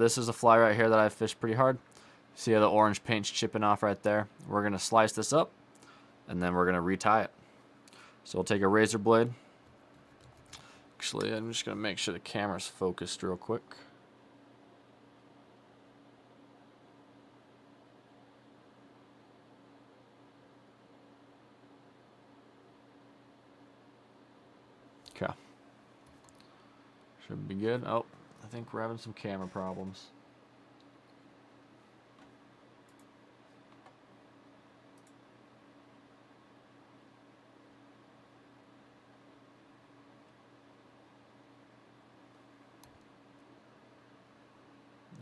This is a fly right here that I've fished pretty hard. See how the orange paint's chipping off right there? We're going to slice this up, and then we're going to retie it. So we'll take a razor blade. Actually, I'm just going to make sure the camera's focused real quick. Okay. Should be good. Oh, I think we're having some camera problems.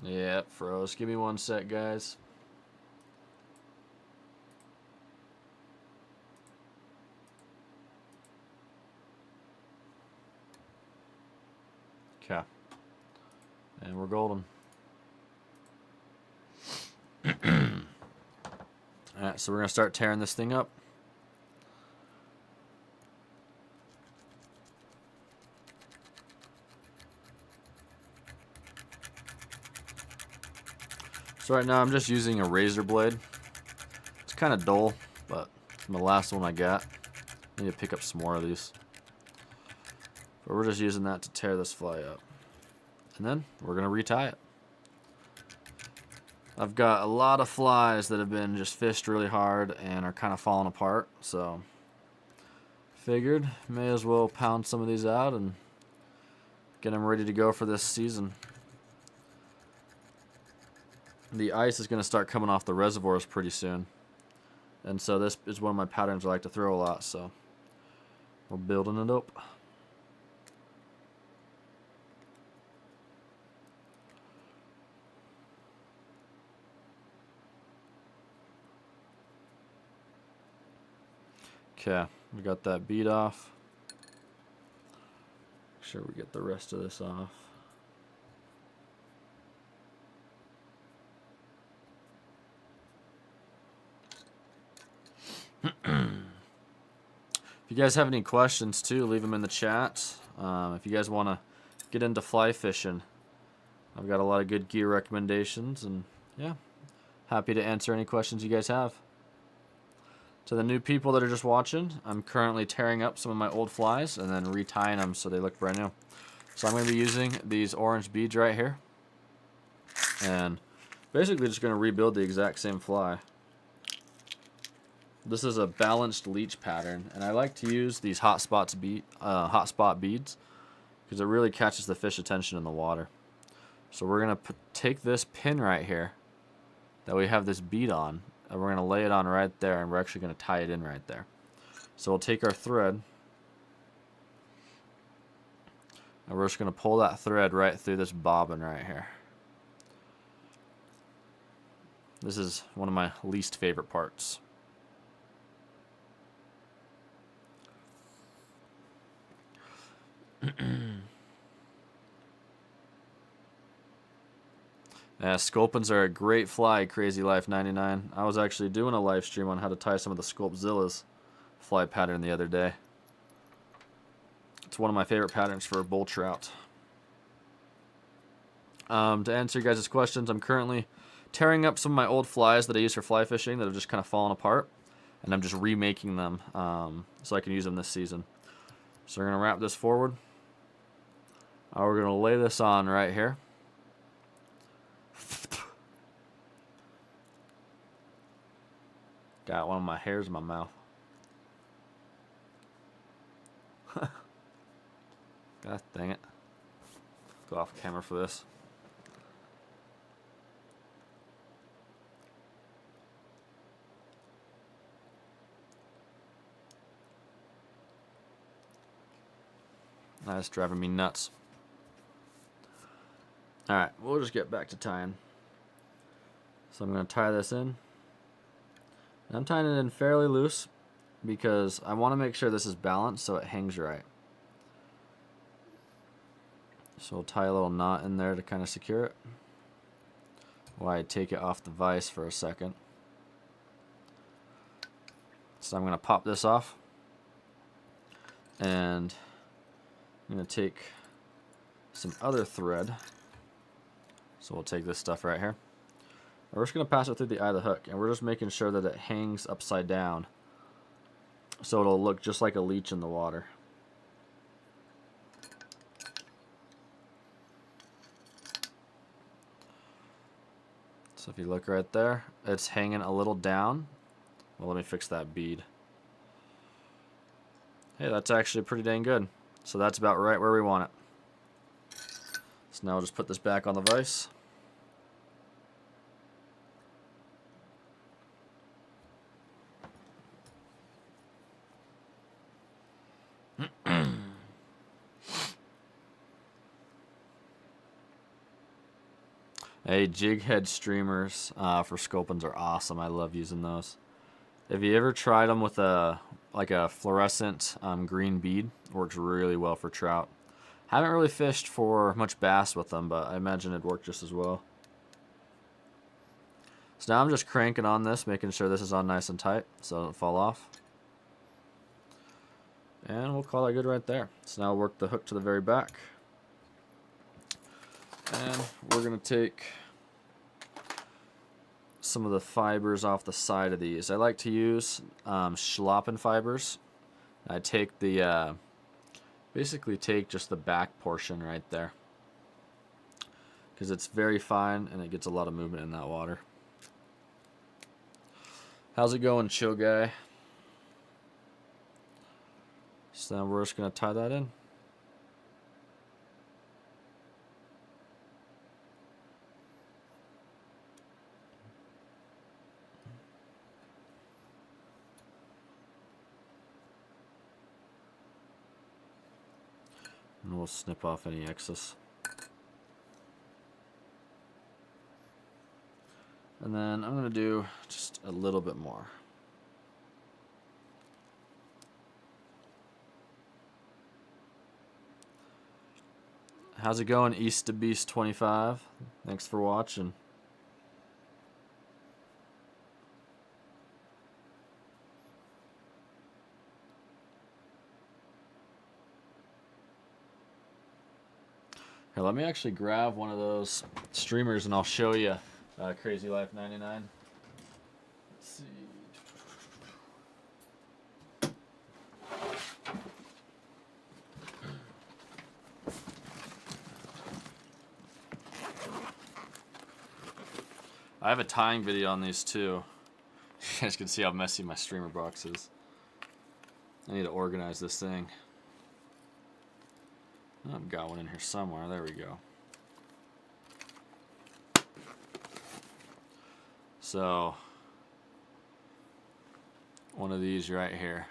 Yeah, froze. Give me 1 sec, guys. Okay. And we're golden. Alright, so we're going to start tearing this thing up. So right now I'm just using a razor blade. It's kind of dull, but from the last one I got. I need to pick up some more of these. But we're just using that to tear this fly up. And then we're going to retie it. I've got a lot of flies that have been just fished really hard and are kind of falling apart. So figured may as well pound some of these out and get them ready to go for this season. The ice is going to start coming off the reservoirs pretty soon. And so this is one of my patterns I like to throw a lot. So we're building it up. Okay, we got that bead off. Make sure we get the rest of this off. If you guys have any questions too, leave them in the chat. If you guys want to get into fly fishing, I've got a lot of good gear recommendations, and yeah, happy to answer any questions you guys have. To the new people that are just watching, I'm currently tearing up some of my old flies and then retying them so they look brand new. So I'm going to be using these orange beads right here, and basically just going to rebuild the exact same fly. This is a balanced leech pattern, and I like to use these hot spot beads because it really catches the fish attention in the water. So we're going to take this pin right here that we have this bead on, and we're going to lay it on right there, and we're actually going to tie it in right there. So we'll take our thread, and we're just going to pull that thread right through this bobbin right here. This is one of my least favorite parts. Yeah, sculpins are a great fly, Crazy Life 99. I was actually doing a live stream on how to tie some of the Sculpzilla's fly pattern the other day. It's one of my favorite patterns for a bull trout. To answer you guys' questions, I'm currently tearing up some of my old flies that I use for fly fishing that have just kind of fallen apart, and I'm just remaking them so I can use them this season. So we're going to wrap this forward. We're going to lay this on right here. Got one of my hairs in my mouth. God dang it. Go off camera for this. That's driving me nuts. Alright, we'll just get back to tying. So I'm going to tie this in. And I'm tying it in fairly loose because I want to make sure this is balanced so it hangs right. So we'll tie a little knot in there to kind of secure it while I take it off the vise for a second. So I'm going to pop this off, and I'm going to take some other thread So we'll take this stuff right here. We're just going to pass it through the eye of the hook, and we're just making sure that it hangs upside down so it'll look just like a leech in the water. So if you look right there, it's hanging a little down. Well, let me fix that bead. Hey, that's actually pretty dang good. So that's about right where we want it. So now we'll just put this back on the vise. Hey, jig head streamers for sculpins are awesome. I love using those. Have you ever tried them with a fluorescent green bead? Works really well for trout. Haven't really fished for much bass with them, but I imagine it'd work just as well. So now I'm just cranking on this, making sure this is on nice and tight so it doesn't fall off. And we'll call that good right there. So now we'll work the hook to the very back. And we're going to take some of the fibers off the side of these. I like to use schlappen fibers. I take the, basically take just the back portion right there, because it's very fine and it gets a lot of movement in that water. How's it going, chill guy? So then we're just going to tie that in. And we'll snip off any excess. And then I'm going to do just a little bit more. How's it going, East to Beast 25? Thanks for watching. Here, let me actually grab one of those streamers and I'll show you Crazy Life 99. Let's see. I have a tying video on these too. You guys can see how messy my streamer box is. I need to organize this thing. I've got one in here somewhere. There we go. So, one of these right here.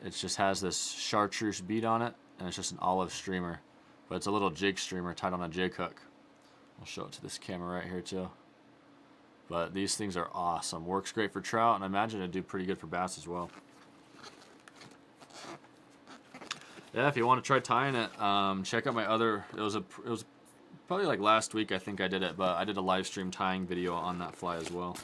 It just has this chartreuse bead on it, and it's just an olive streamer. But it's a little jig streamer tied on a jig hook. I'll show it to this camera right here too. But these things are awesome. Works great for trout, and I imagine it'd do pretty good for bass as well. Yeah, if you want to try tying it, check out my other. It was probably like last week I think I did it, but I did a live stream tying video on that fly as well.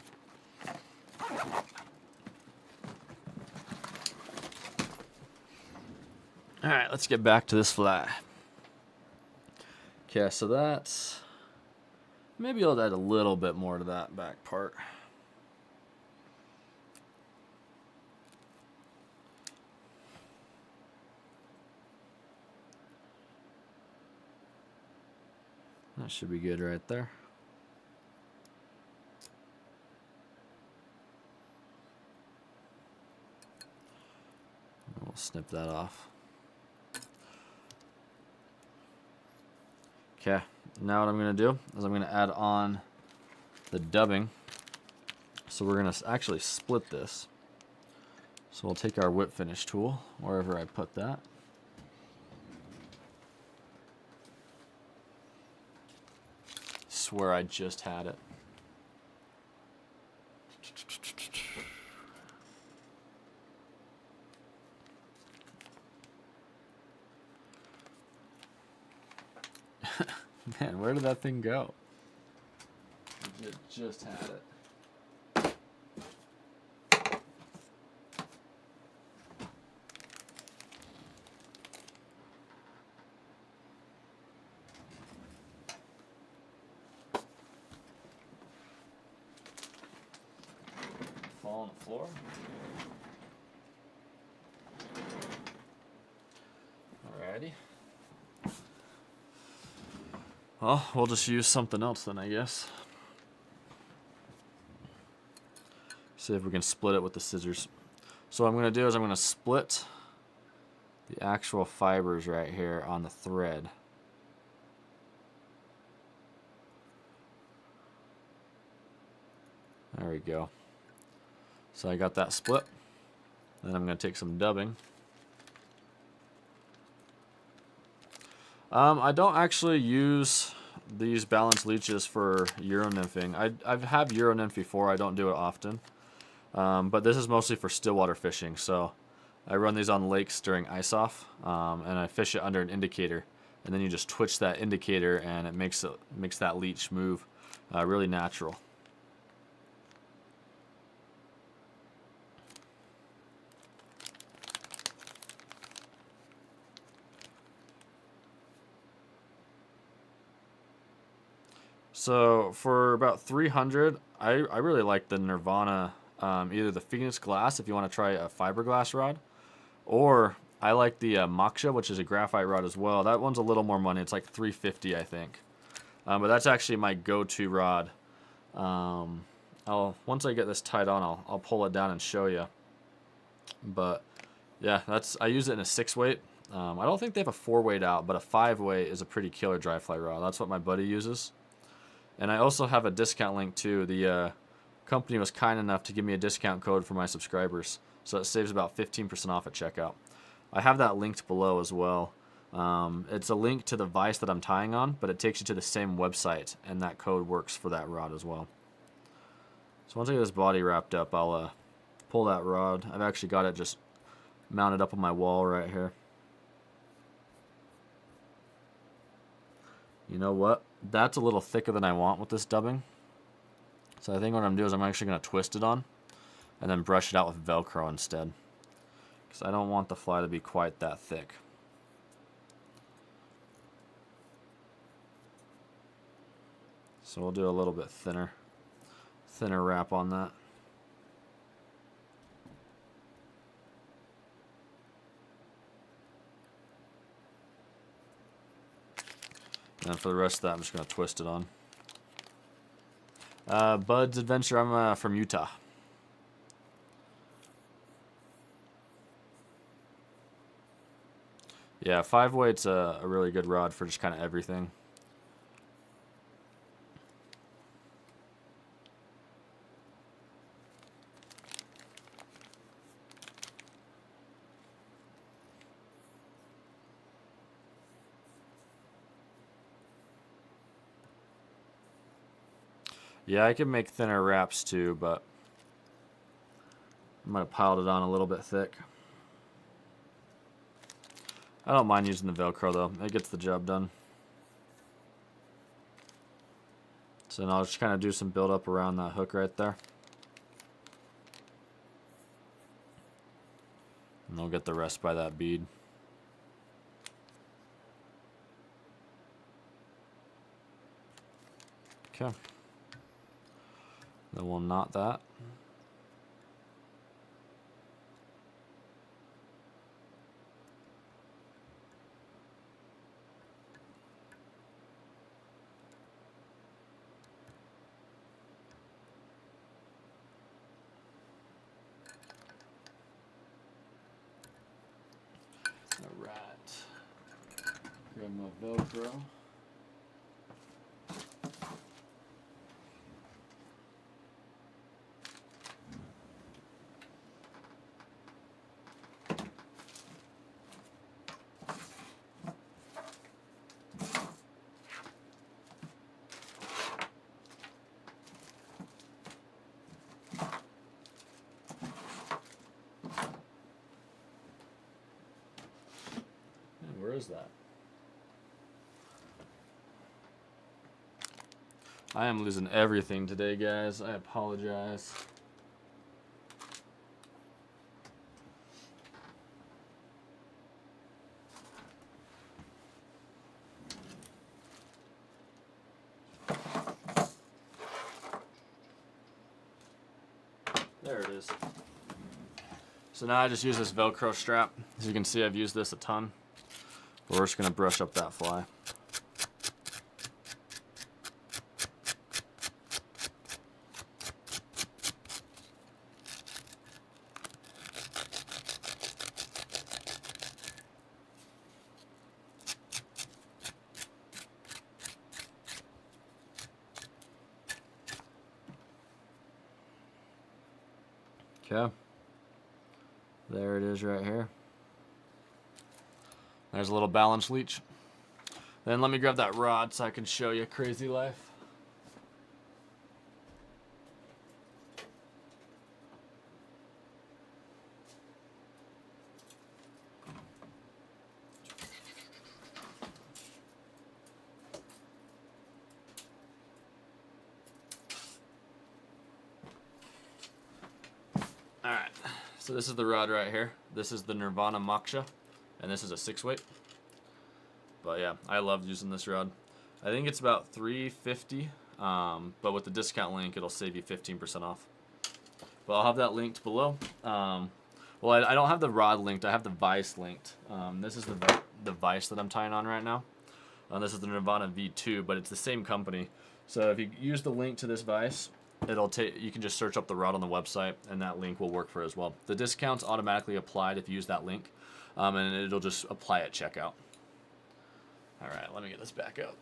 All right, let's get back to this fly. Okay, so that's maybe I'll add a little bit more to that back part. That should be good right there. We'll snip that off. Okay, now what I'm going to do is I'm going to add on the dubbing. So we're going to actually split this. So we'll take our whip finish tool, wherever I put that. Swear I just had it. Man, where did that thing go? It just had it. on the floor. Alrighty. Well, we'll just use something else then, I guess. See if we can split it with the scissors. So what I'm going to do is I'm going to split the actual fibers right here on the thread. There we go. So I got that split. Then I'm going to take some dubbing. I don't actually use these balanced leeches for Euro nymphing. I've had Euro nymph before. I don't do it often. But this is mostly for stillwater fishing. So I run these on lakes during ice off, and I fish it under an indicator. And then you just twitch that indicator, and it makes that leech move really natural. So for about 300, I really like the Nirvana, either the Phoenix Glass if you want to try a fiberglass rod, or I like the Moksha, which is a graphite rod as well. That one's a little more money. It's like $350, I think. But that's actually my go-to rod. Once I get this tied on, I'll pull it down and show you. But yeah, I use it in a 6-weight. I don't think they have a 4-weight out, but a 5-weight is a pretty killer dry fly rod. That's what my buddy uses. And I also have a discount link too. The company was kind enough to give me a discount code for my subscribers, so it saves about 15% off at checkout. I have that linked below as well. It's a link to the vise that I'm tying on, but it takes you to the same website, and that code works for that rod as well. So once I get this body wrapped up, I'll pull that rod. I've actually got it just mounted up on my wall right here. You know what? That's a little thicker than I want with this dubbing. So I think what I'm doing is I'm actually going to twist it on and then brush it out with Velcro instead, because I don't want the fly to be quite that thick. So we'll do a little bit thinner wrap on that. And then for the rest of that, I'm just going to twist it on. Bud's Adventure, I'm from Utah. Yeah, 5-weight's a really good rod for just kind of everything. Yeah, I can make thinner wraps too, but I might have piled it on a little bit thick. I don't mind using the Velcro though, it gets the job done. So then I'll just kind of do some build up around that hook right there. And I'll get the rest by that bead. Okay. Then we'll knot that. All right. Grab my Velcro. Where is that? I am losing everything today, guys. I apologize. There it is. So now I just use this Velcro strap. As you can see, I've used this a ton. But we're just going to brush up that fly. Okay, there it is right here. There's a little balance leech. Then let me grab that rod so I can show you crazy life. Alright, so this is the rod right here. This is the Nirvana Moksha, and this is a 6-weight. But yeah, I love using this rod. I think it's about $3.50, but with the discount link, it'll save you 15% off. But I'll have that linked below. Well, I don't have the rod linked. I have the vise linked. This is the vise that I'm tying on right now. This is the Nirvana V2, but it's the same company. So if you use the link to this vise, you can just search up the rod on the website, and that link will work for it as well. The discount's automatically applied if you use that link, and it'll just apply at checkout. All right, let me get this back up.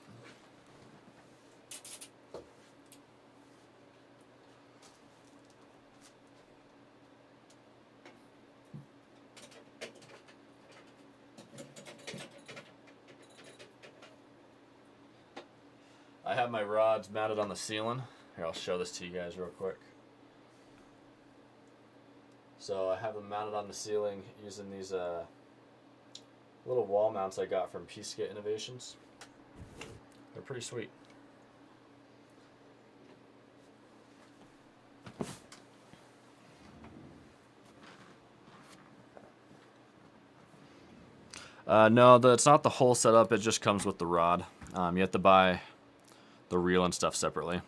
I have my rods mounted on the ceiling. Here, I'll show this to you guys real quick. So I have them mounted on the ceiling using these little wall mounts I got from Peaceget Innovations. They're pretty sweet. No, it's not the whole setup. It just comes with the rod. You have to buy the reel and stuff separately.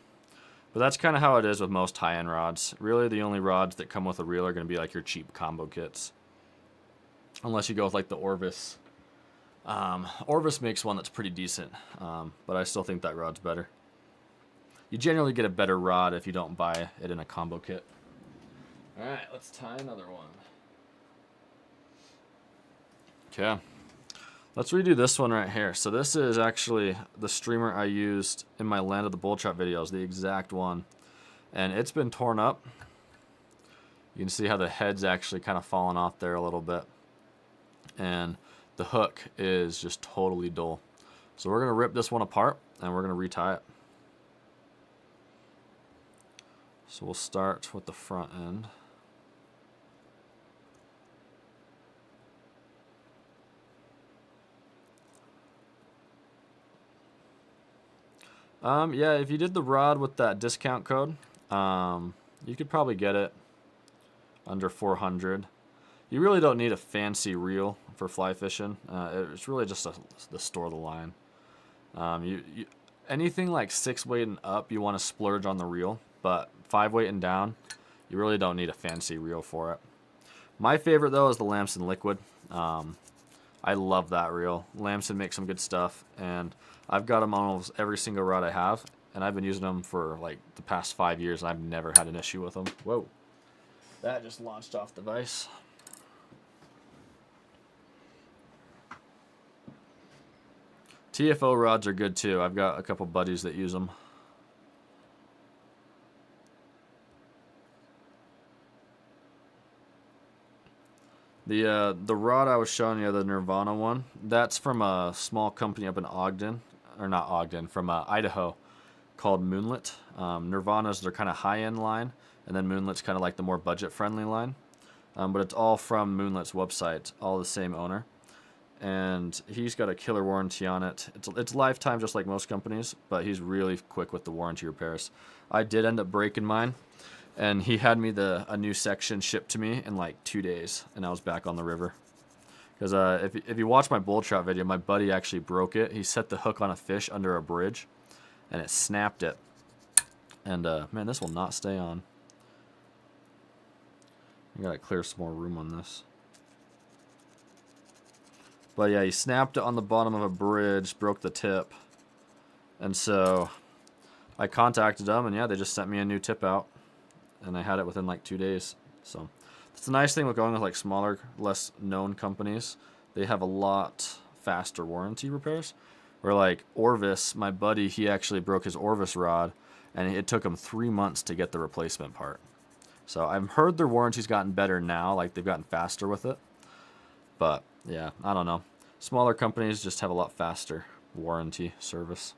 But that's kind of how it is with most high-end rods. Really, the only rods that come with a reel are going to be like your cheap combo kits. Unless you go with like the Orvis. Orvis makes one that's pretty decent, but I still think that rod's better. You generally get a better rod if you don't buy it in a combo kit. Alright, let's tie another one. Okay. Let's redo this one right here. So this is actually the streamer I used in my Land of the Bull Trap videos, the exact one. And it's been torn up. You can see how the head's actually kind of fallen off there a little bit. And the hook is just totally dull. So we're going to rip this one apart and we're going to retie it. So we'll start with the front end. Yeah, if you did the rod with that discount code, you could probably get it under 400. You really don't need a fancy reel for fly fishing. It's really just the store of the line. Anything like 6-weight and up, you want to splurge on the reel, but 5-weight and down, you really don't need a fancy reel for it. My favorite though is the Lamson Liquid. I love that reel. Lamson makes some good stuff, and I've got them on almost every single rod I have, and I've been using them for like the past 5 years, and I've never had an issue with them. Whoa, that just launched off the vise. TFO rods are good too. I've got a couple buddies that use them. The rod I was showing you, the Nirvana one, that's from a small company up in Ogden, or not Ogden, from Idaho, called Moonlit. Nirvana's their kind of high-end line, and then Moonlit's kind of like the more budget-friendly line. But it's all from Moonlit's website, all the same owner. And he's got a killer warranty on it. It's lifetime, just like most companies, but he's really quick with the warranty repairs. I did end up breaking mine, and he had me a new section shipped to me in like 2 days, and I was back on the river. Because if you watch my bull trout video, my buddy actually broke it. He set the hook on a fish under a bridge, and it snapped it. And man, this will not stay on. I gotta clear some more room on this. But yeah, he snapped it on the bottom of a bridge, broke the tip. And so I contacted them, and yeah, they just sent me a new tip out. And I had it within like 2 days. So it's the nice thing with going with like smaller, less known companies. They have a lot faster warranty repairs. Where like Orvis, my buddy, he actually broke his Orvis rod, and it took him 3 months to get the replacement part. So I've heard their warranty's gotten better now, like they've gotten faster with it. But yeah, I don't know. Smaller companies just have a lot faster warranty service.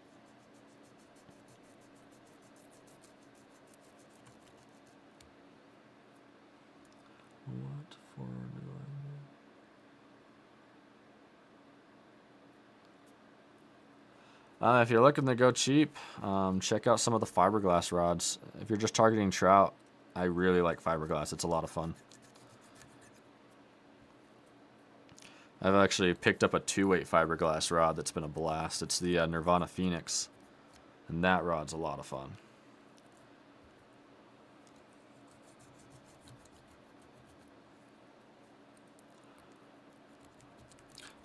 What for do I do? If you're looking to go cheap, check out some of the fiberglass rods. If you're just targeting trout, I really like fiberglass. It's a lot of fun. I've actually picked up a 2-weight fiberglass rod that's been a blast. It's the Nirvana Phoenix, and that rod's a lot of fun.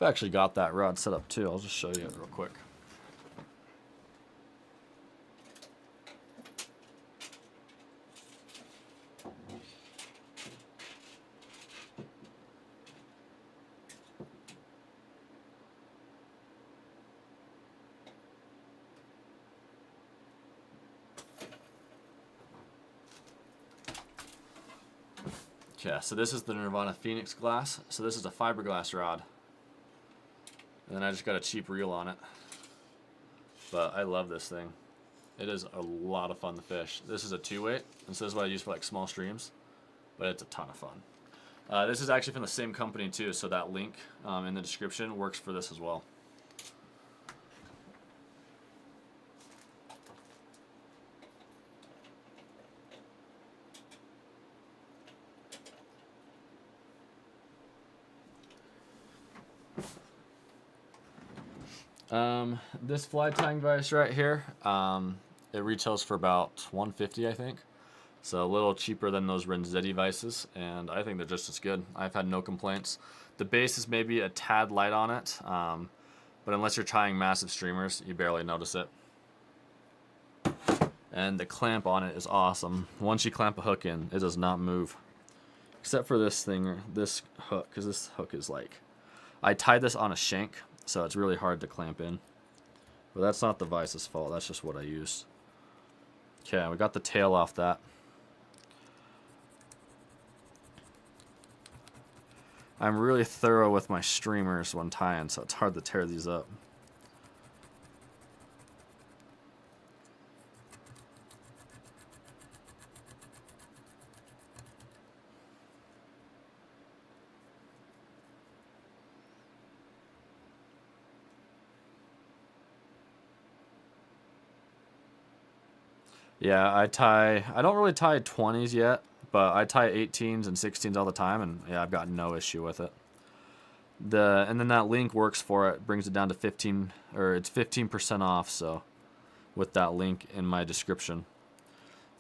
I've actually got that rod set up too. I'll just show you it real quick. Yeah, so this is the Nirvana Phoenix glass. So this is a fiberglass rod. And then I just got a cheap reel on it. But I love this thing. It is a lot of fun to fish. This is a 2-weight, and so this is what I use for like small streams. But it's a ton of fun. This is actually from the same company too, so that link in the description works for this as well. This fly tying vise right here, it retails for about $150, I think. So a little cheaper than those Renzetti vices, and I think they're just as good. I've had no complaints. The base is maybe a tad light on it, but unless you're tying massive streamers, you barely notice it. And the clamp on it is awesome. Once you clamp a hook in, it does not move. Except for this thing, this hook, because this hook is like... I tied this on a shank, so it's really hard to clamp in. But that's not the vice's fault, that's just what I used. Okay, we got the tail off that. I'm really thorough with my streamers when tying, so it's hard to tear these up. Yeah, I don't really tie 20s yet, but I tie 18s and 16s all the time, and yeah, I've got no issue with it. And then that link works for it, brings it down to 15, or it's 15% off, so with that link in my description.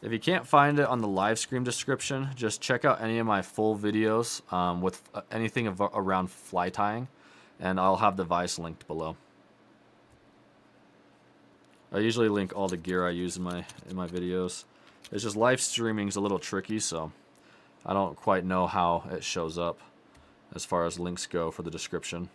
If you can't find it on the live stream description, just check out any of my full videos with anything around fly tying, and I'll have the vise linked below. I usually link all the gear I use in my videos. It's just live streaming's a little tricky, so I don't quite know how it shows up as far as links go for the description.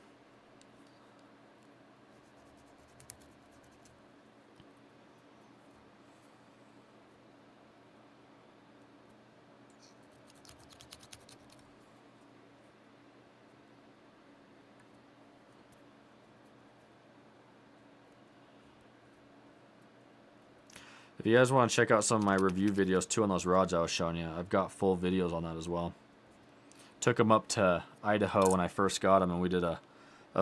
If you guys want to check out some of my review videos too on those rods I was showing you, I've got full videos on that as well. Took them up to Idaho when I first got them, and we did a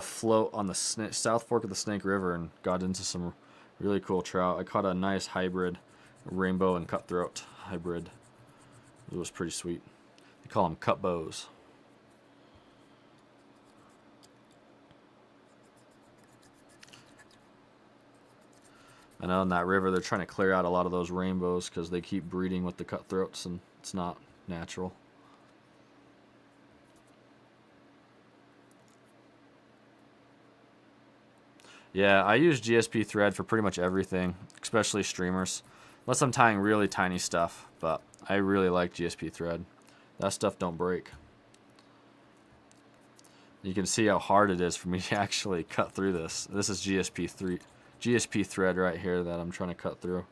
float on the South Fork of the Snake River and got into some really cool trout. I caught a nice hybrid rainbow and cutthroat hybrid. It was pretty sweet. They call them cut bows. I know in that river they're trying to clear out a lot of those rainbows because they keep breeding with the cutthroats and it's not natural. Yeah, I use GSP thread for pretty much everything, especially streamers. Unless I'm tying really tiny stuff, but I really like GSP thread. That stuff don't break. You can see how hard it is for me to actually cut through this. This is GSP thread right here that I'm trying to cut through.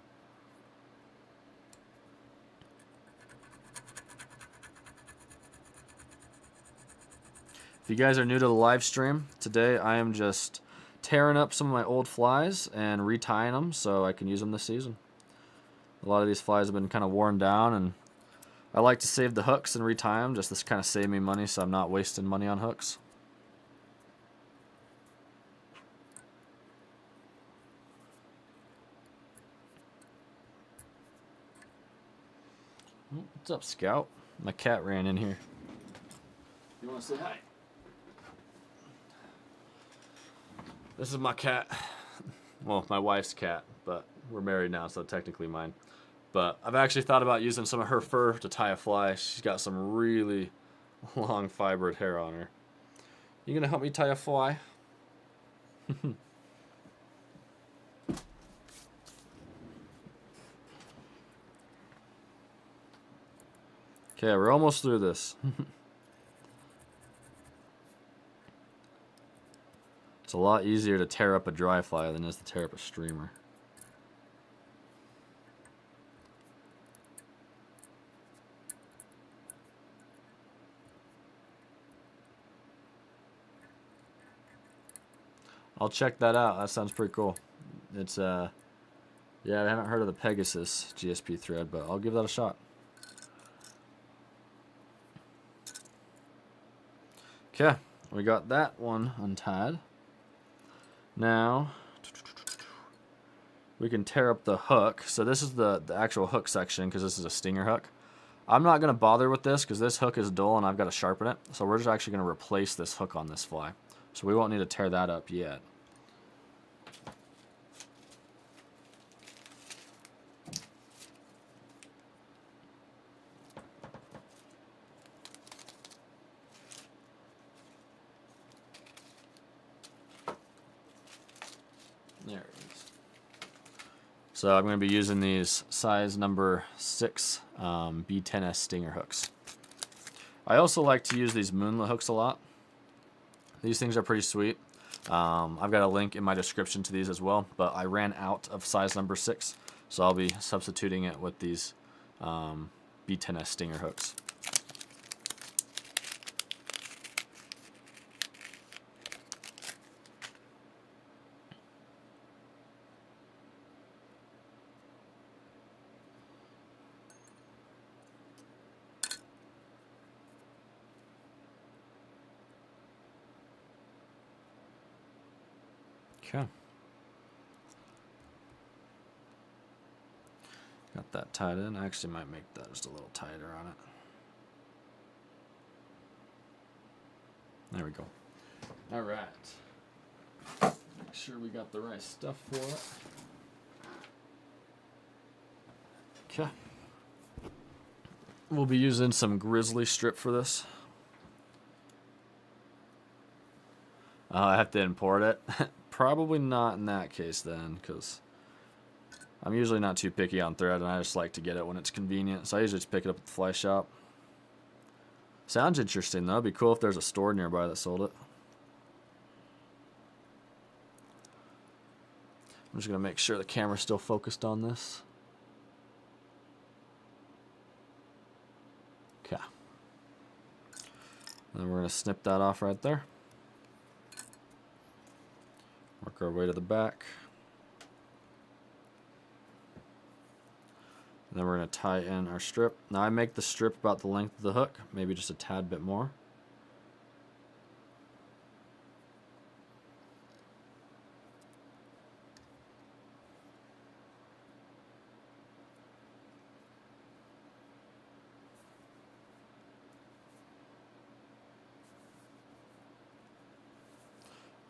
If you guys are new to the live stream, today I am just tearing up some of my old flies and retying them so I can use them this season. A lot of these flies have been kind of worn down, and I like to save the hooks and retie them just to kind of save me money so I'm not wasting money on hooks. What's up, Scout? My cat ran in here. You want to say hi? This is my cat. Well, my wife's cat, but we're married now, so technically mine. But I've actually thought about using some of her fur to tie a fly. She's got some really long fibered hair on her. You gonna help me tie a fly? Okay, we're almost through this. It's a lot easier to tear up a dry fly than it is to tear up a streamer. I'll check that out. That sounds pretty cool. It's yeah, I haven't heard of the Pegasus GSP thread, but I'll give that a shot. Okay, we got that one untied. Now we can tear up the hook. So this is the actual hook section because this is a stinger hook. I'm not going to bother with this because this hook is dull and I've got to sharpen it. So we're just actually going to replace this hook on this fly. So we won't need to tear that up yet. There it is. So I'm going to be using these size number 6 B10S stinger hooks. I also like to use these moonlit hooks a lot. These things are pretty sweet. I've got a link in my description to these as well, but I ran out of size number 6, so I'll be substituting it with these B10S stinger hooks. Okay. Got that tied in. I actually might make that just a little tighter on it. There we go. All right. Make sure we got the right stuff for it. Okay. We'll be using some grizzly strip for this. I have to import it. Probably not in that case then, because I'm usually not too picky on thread, and I just like to get it when it's convenient. So I usually just pick it up at the fly shop. Sounds interesting though. It'd be cool if there's a store nearby that sold it. I'm just gonna make sure the camera's still focused on this. Okay. Then we're gonna snip that off right there. Work our way to the back. And then we're going to tie in our strip. Now I make the strip about the length of the hook, maybe just a tad bit more.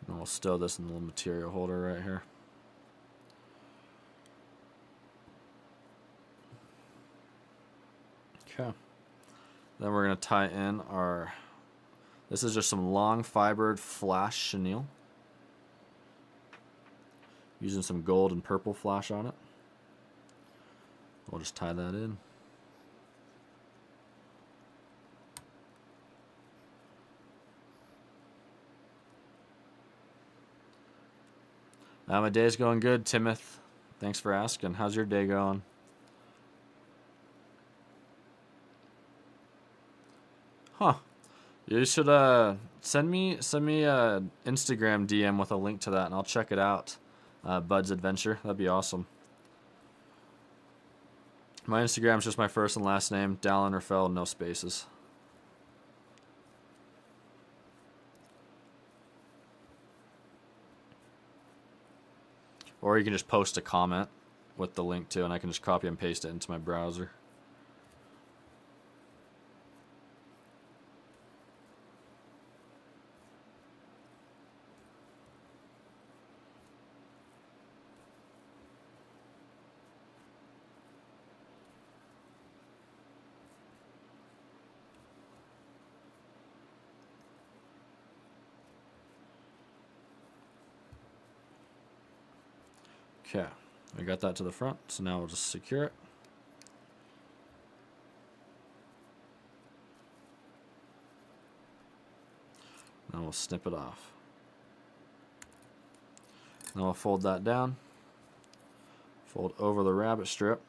And we'll stow this in the little material holder right here. Okay. Then we're going to tie in our, this is just some long fibered flash chenille. Using some gold and purple flash on it. We'll just tie that in. My day's going good, Timoth. Thanks for asking. How's your day going? Huh. You should send me a Instagram DM with a link to that, and I'll check it out. Bud's Adventure. That'd be awesome. My Instagram's just my first and last name, Dallin Rafael, no spaces. Or you can just post a comment with the link to, and I can just copy and paste it into my browser. Okay, we got that to the front, so now we'll just secure it. Now we'll snip it off. Now we'll fold that down. Fold over the rabbit strip.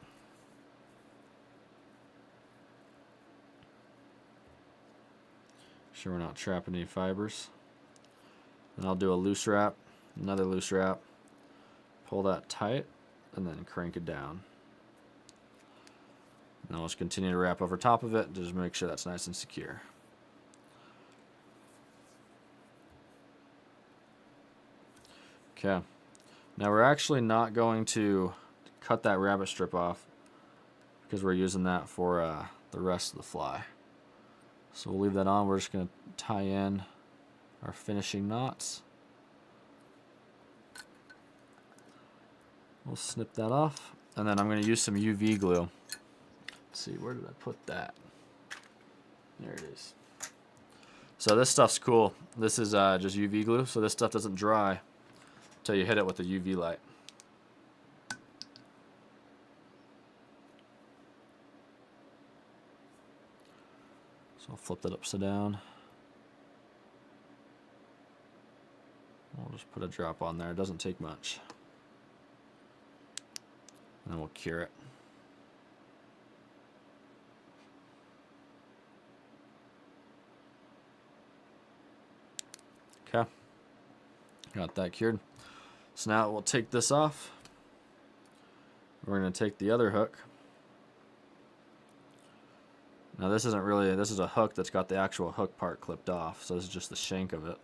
Sure we're not trapping any fibers. And I'll do a loose wrap, another loose wrap. Pull that tight, and then crank it down. Now let's continue to wrap over top of it, just make sure that's nice and secure. Okay, now we're actually not going to cut that rabbit strip off because we're using that for the rest of the fly. So we'll leave that on. We're just going to tie in our finishing knots. We'll snip that off, and then I'm going to use some UV glue. Let's see, where did I put that? There it is. So this stuff's cool. This is just UV glue, so this stuff doesn't dry until you hit it with a UV light. So I'll flip that upside down. We'll just put a drop on there. It doesn't take much. And then we'll cure it. Okay. Got that cured. So now we'll take this off. We're going to take the other hook. Now this isn't really, this is a hook that's got the actual hook part clipped off. So this is just the shank of it.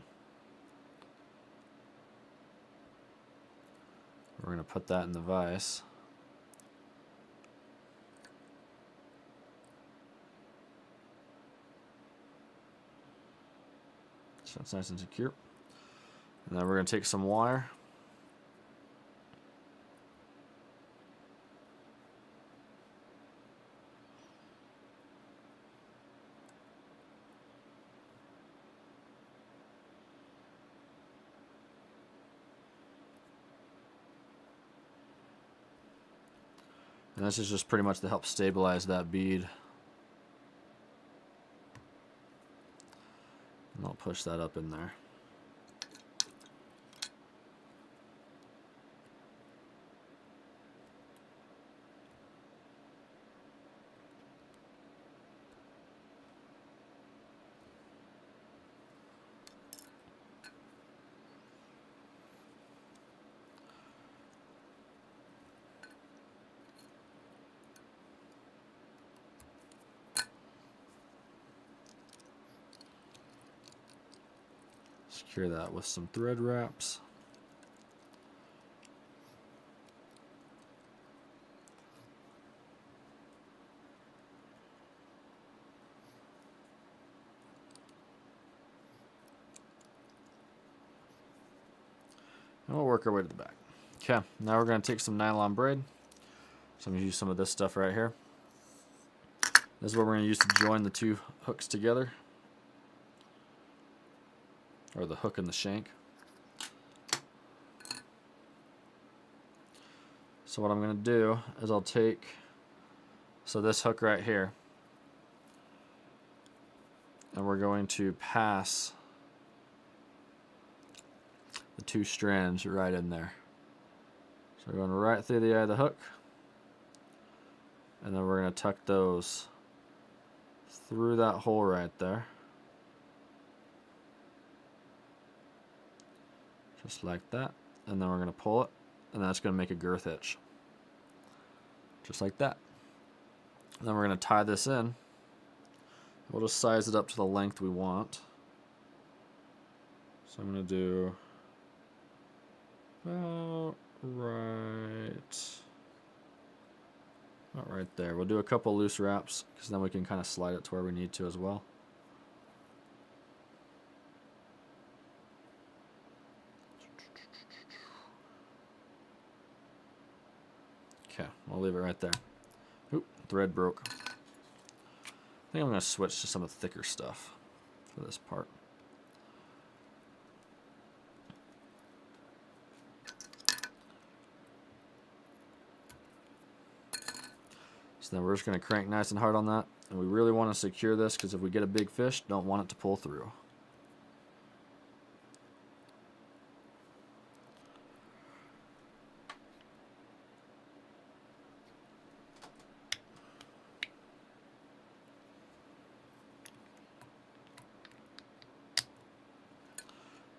We're going to put that in the vise. So it's nice and secure. And then we're going to take some wire. And this is just pretty much to help stabilize that bead. And I'll push that up in there. Secure that with some thread wraps. And we'll work our way to the back. Okay, now we're going to take some nylon braid. So I'm going to use some of this stuff right here. This is what we're going to use to join the two hooks together. Or the hook and the shank. So what I'm going to do is I'll take, so this hook right here, and we're going to pass the 2 strands right in there. So we're going right through the eye of the hook, and then we're going to tuck those through that hole right there. Just like that. And then we're going to pull it, and that's going to make a girth hitch. Just like that. And then we're going to tie this in. We'll just size it up to the length we want. So I'm going to do about right there. We'll do a couple loose wraps, because then we can kind of slide it to where we need to as well. Okay, we'll leave it right there. Oop, thread broke. I think I'm going to switch to some of the thicker stuff for this part. So then we're just going to crank nice and hard on that. And we really want to secure this, because if we get a big fish, don't want it to pull through.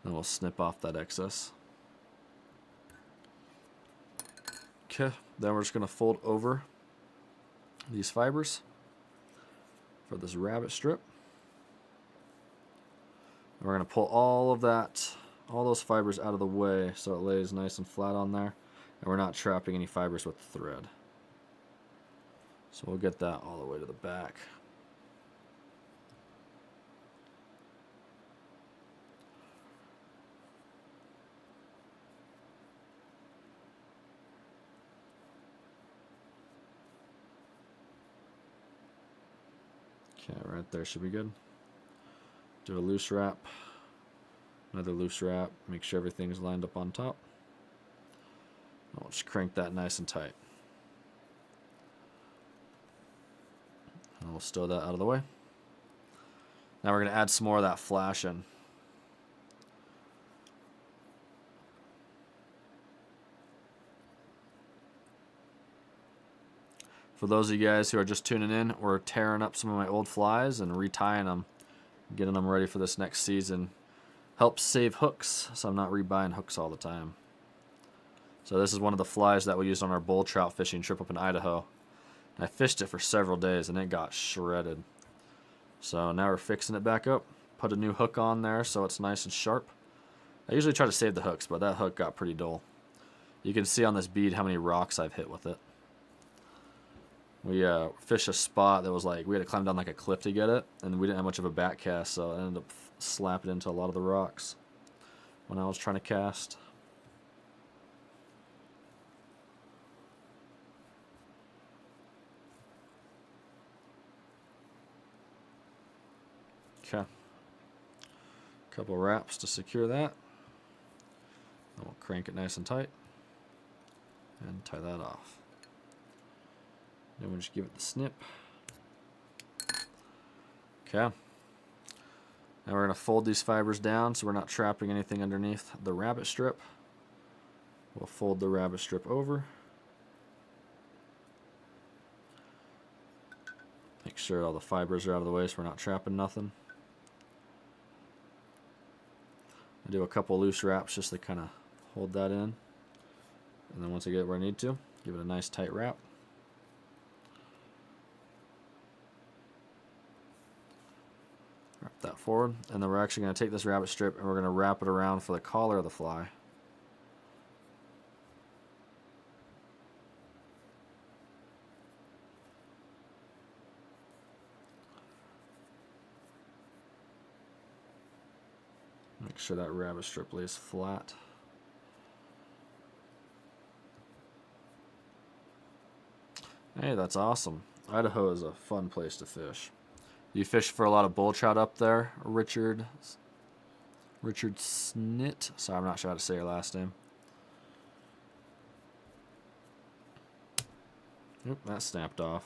Then we'll snip off that excess. Okay, then we're just going to fold over these fibers for this rabbit strip. And we're going to pull all those fibers out of the way so it lays nice and flat on there, and we're not trapping any fibers with the thread. So we'll get that all the way to the back. Okay, right there should be good. Do a loose wrap, another loose wrap, make sure everything's lined up on top. I'll just crank that nice and tight. And we'll stow that out of the way. Now we're going to add some more of that flash in. For those of you guys who are just tuning in, we're tearing up some of my old flies and retying them, getting them ready for this next season. Helps save hooks, so I'm not rebuying hooks all the time. So this is one of the flies that we used on our bull trout fishing trip up in Idaho. And I fished it for several days and it got shredded. So now we're fixing it back up. Put a new hook on there so it's nice and sharp. I usually try to save the hooks, but that hook got pretty dull. You can see on this bead how many rocks I've hit with it. We fished a spot that was like, we had to climb down like a cliff to get it, and we didn't have much of a back cast, so I ended up slapping into a lot of the rocks when I was trying to cast. Okay. Couple wraps to secure that. Then we'll crank it nice and tight and tie that off. Then we'll just give it the snip. Okay. Now we're going to fold these fibers down so we're not trapping anything underneath the rabbit strip. We'll fold the rabbit strip over. Make sure all the fibers are out of the way so we're not trapping nothing. I do a couple loose wraps just to kind of hold that in. And then once I get where I need to, give it a nice tight wrap. Wrap that forward, and then we're actually going to take this rabbit strip and we're going to wrap it around for the collar of the fly. Make sure that rabbit strip lays flat. Hey, that's awesome. Idaho is a fun place to fish. You fish for a lot of bull trout up there, Richard Snit. Sorry, I'm not sure how to say your last name. Oop, that snapped off.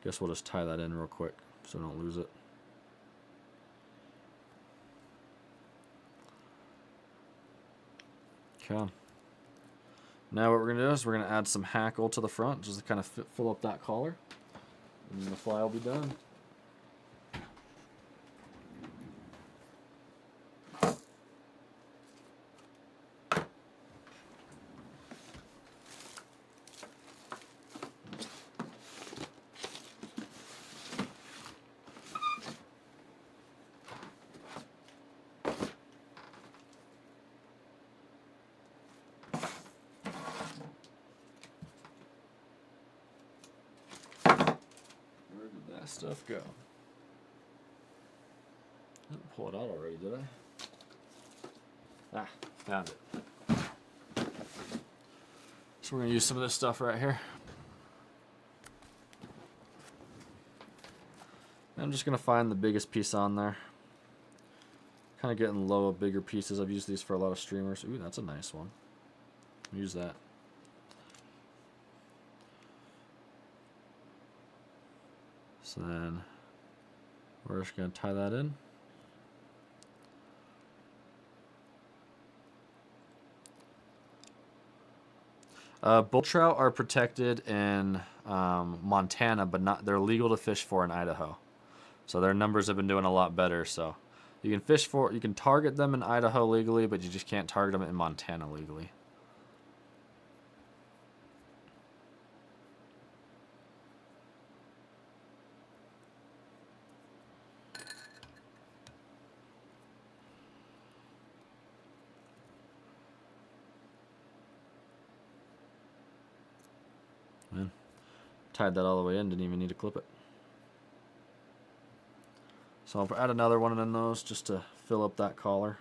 Guess we'll just tie that in real quick so we don't lose it. Okay. Now what we're going to do is we're going to add some hackle to the front just to kind of fill up that collar. And the fly will be done. Stuff go. I didn't pull it out already, did I? Ah, found it. So we're going to use some of this stuff right here. I'm just going to find the biggest piece on there. Kind of getting low of bigger pieces. I've used these for a lot of streamers. Ooh, that's a nice one. Use that. So then we're just going to tie that in. Bull trout are protected in Montana, but they're legal to fish for in Idaho. So their numbers have been doing a lot better. So you can target them in Idaho legally, but you just can't target them in Montana legally. Man, tied that all the way in, didn't even need to clip it. So I'll add another one in those just to fill up that collar.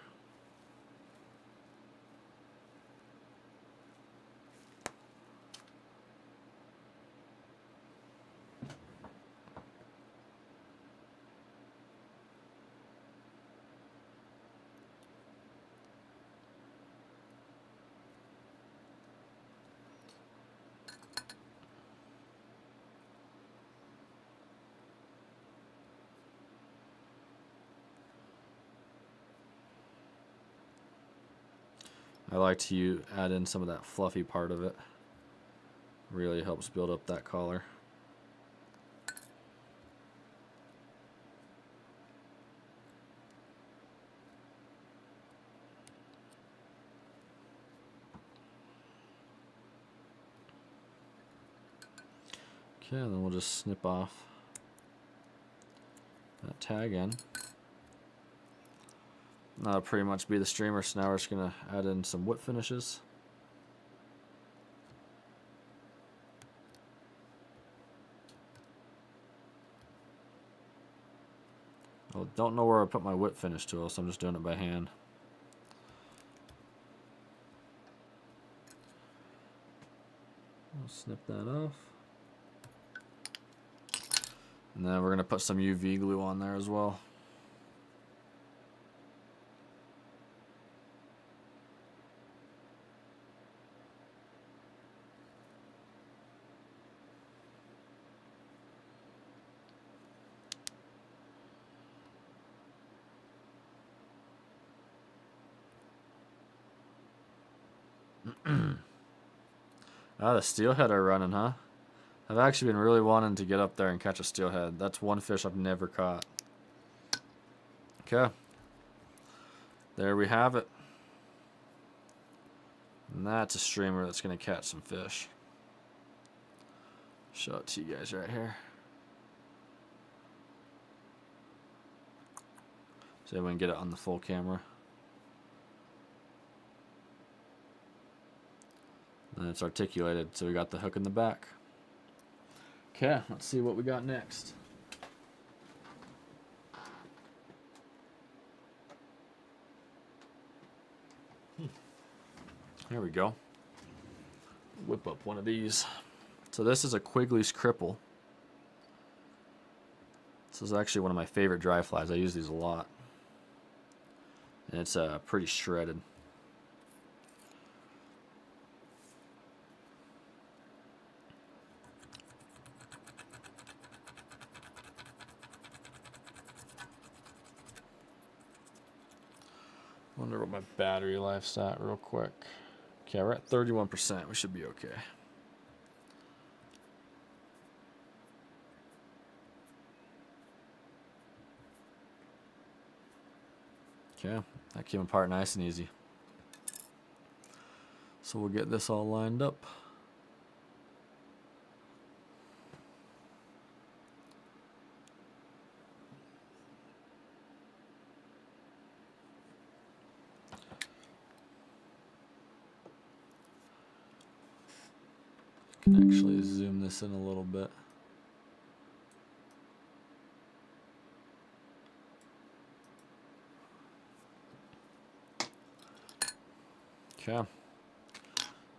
I like to add in some of that fluffy part of it. Really helps build up that collar. Okay, then we'll just snip off that tag end. That'll pretty much be the streamer, so now we're just going to add in some whip finishes. I don't know where I put my whip finish tool, so I'm just doing it by hand. I'll snip that off. And then we're going to put some UV glue on there as well. Ah, the steelhead are running, huh? I've actually been really wanting to get up there and catch a steelhead. That's one fish I've never caught. Okay. There we have it. And that's a streamer that's going to catch some fish. Show it to you guys right here. So we can get it on the full camera. And it's articulated, so we got the hook in the back. Okay, let's see what we got next. There we go. Whip up one of these. So this is a Quigley's cripple. This is actually one of my favorite dry flies. I use these a lot. And it's pretty shredded. Wonder what my battery life's at real quick. Okay, we're at 31%. We should be okay. Okay, that came apart nice and easy. So we'll get this all lined up. Can actually zoom this in a little bit. Okay,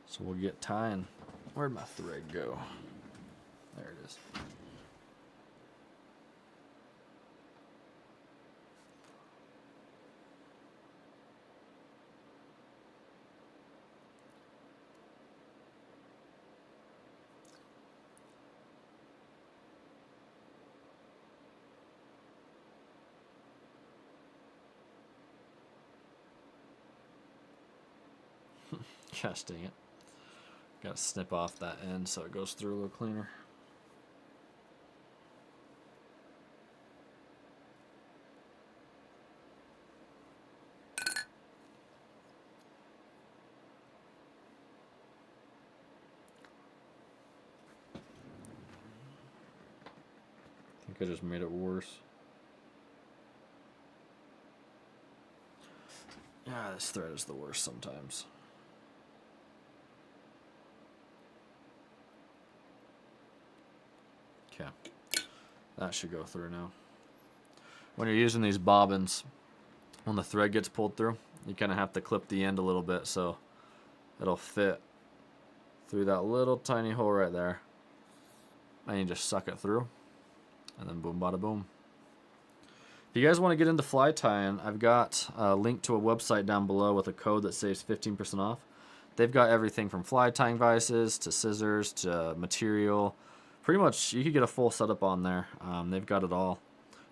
so we'll get tying. Where'd my thread go? There it is. Gosh dang it. Gotta snip off that end so it goes through a little cleaner. I think I just made it worse. Yeah, this thread is the worst sometimes. Okay, that should go through now. When you're using these bobbins, when the thread gets pulled through, you kind of have to clip the end a little bit so it'll fit through that little tiny hole right there. And you just suck it through, and then boom, bada boom. If you guys want to get into fly tying, I've got a link to a website down below with a code that saves 15% off. They've got everything from fly tying vices to scissors to material. Pretty much, you could get a full setup on there. They've got it all.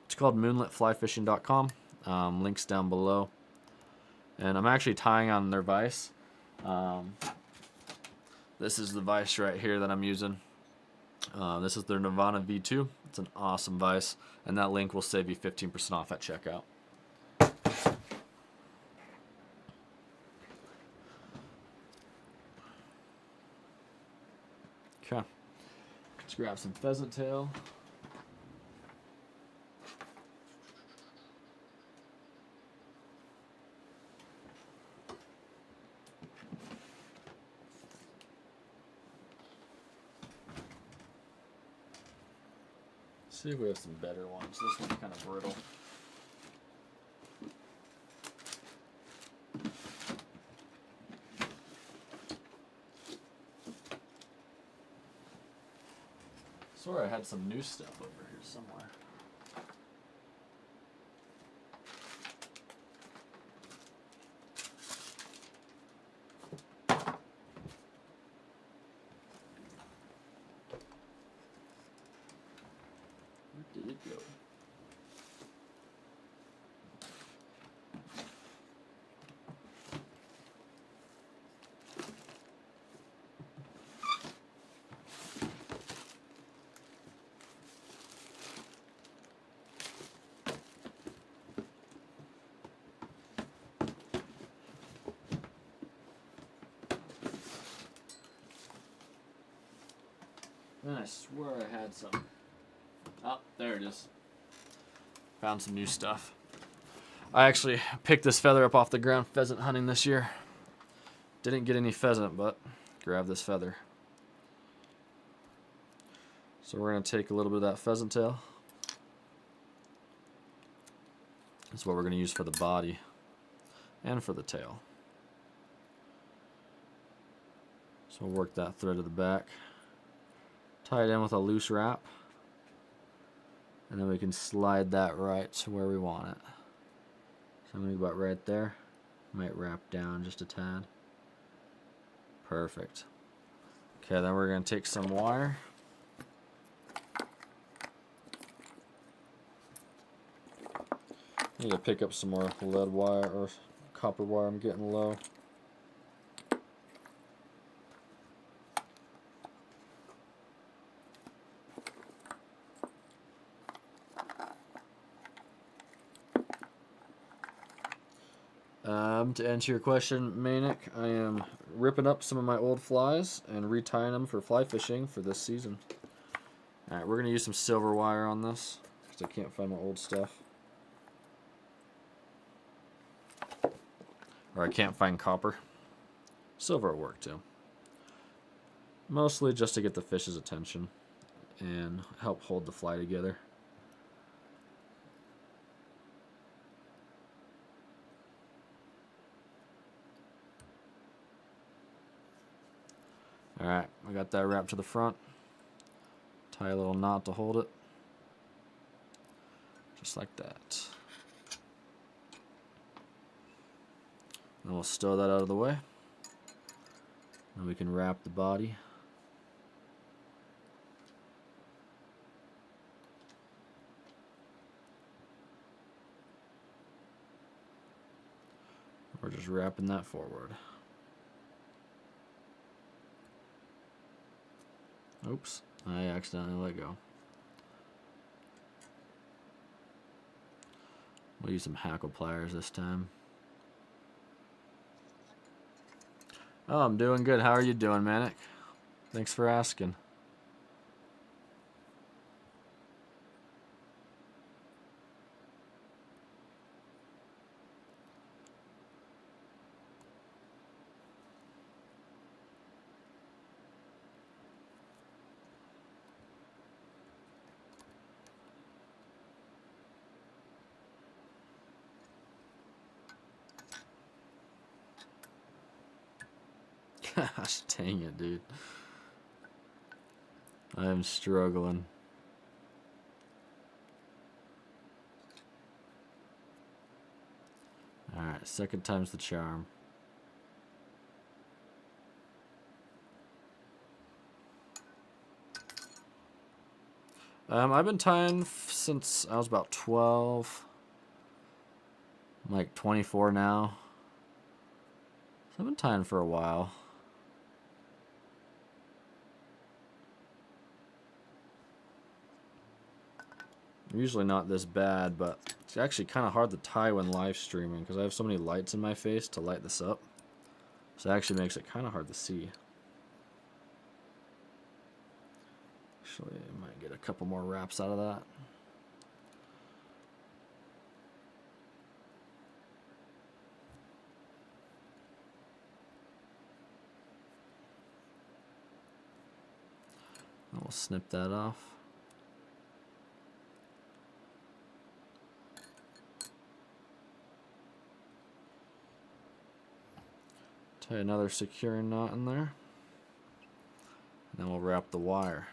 It's called moonlitflyfishing.com. Links down below. And I'm actually tying on their vise. This is the vise right here that I'm using. This is their Nirvana V2. It's an awesome vise. And that link will save you 15% off at checkout. Okay. Let's grab some pheasant tail. See if we have some better ones. This one's kind of brittle. Swear I had some new stuff over here somewhere. Where did it go? Man, I swear I had some. Oh, there it is. Found some new stuff. I actually picked this feather up off the ground pheasant hunting this year. Didn't get any pheasant, but grabbed this feather. So we're going to take a little bit of that pheasant tail. That's what we're going to use for the body and for the tail. So we'll work that thread to the back. Tie it in with a loose wrap. And then we can slide that right to where we want it. So I'm going to go about right there. Might wrap down just a tad. Perfect. Okay, then we're going to take some wire. Need to pick up some more lead wire or copper wire. I'm getting low. To answer your question, Manic, I am ripping up some of my old flies and retying them for fly fishing for this season. Alright, we're going to use some silver wire on this because I can't find my old stuff. Or I can't find copper. Silver will work too. Mostly just to get the fish's attention and help hold the fly together. Alright, we got that wrapped to the front. Tie a little knot to hold it. Just like that. Then we'll stow that out of the way. And we can wrap the body. We're just wrapping that forward. Oops, I accidentally let go. We'll use some hackle pliers this time. Oh, I'm doing good. How are you doing, Manic? Thanks for asking. Gosh dang it, dude. I am struggling. Alright, second time's the charm. I've been tying since I was about 12. I'm like 24 now. So I've been tying for a while. Usually not this bad, but it's actually kind of hard to tie when live streaming because I have so many lights in my face to light this up. So it actually makes it kind of hard to see. Actually, I might get a couple more wraps out of that. And we'll snip that off. Tie another securing knot in there. And then we'll wrap the wire.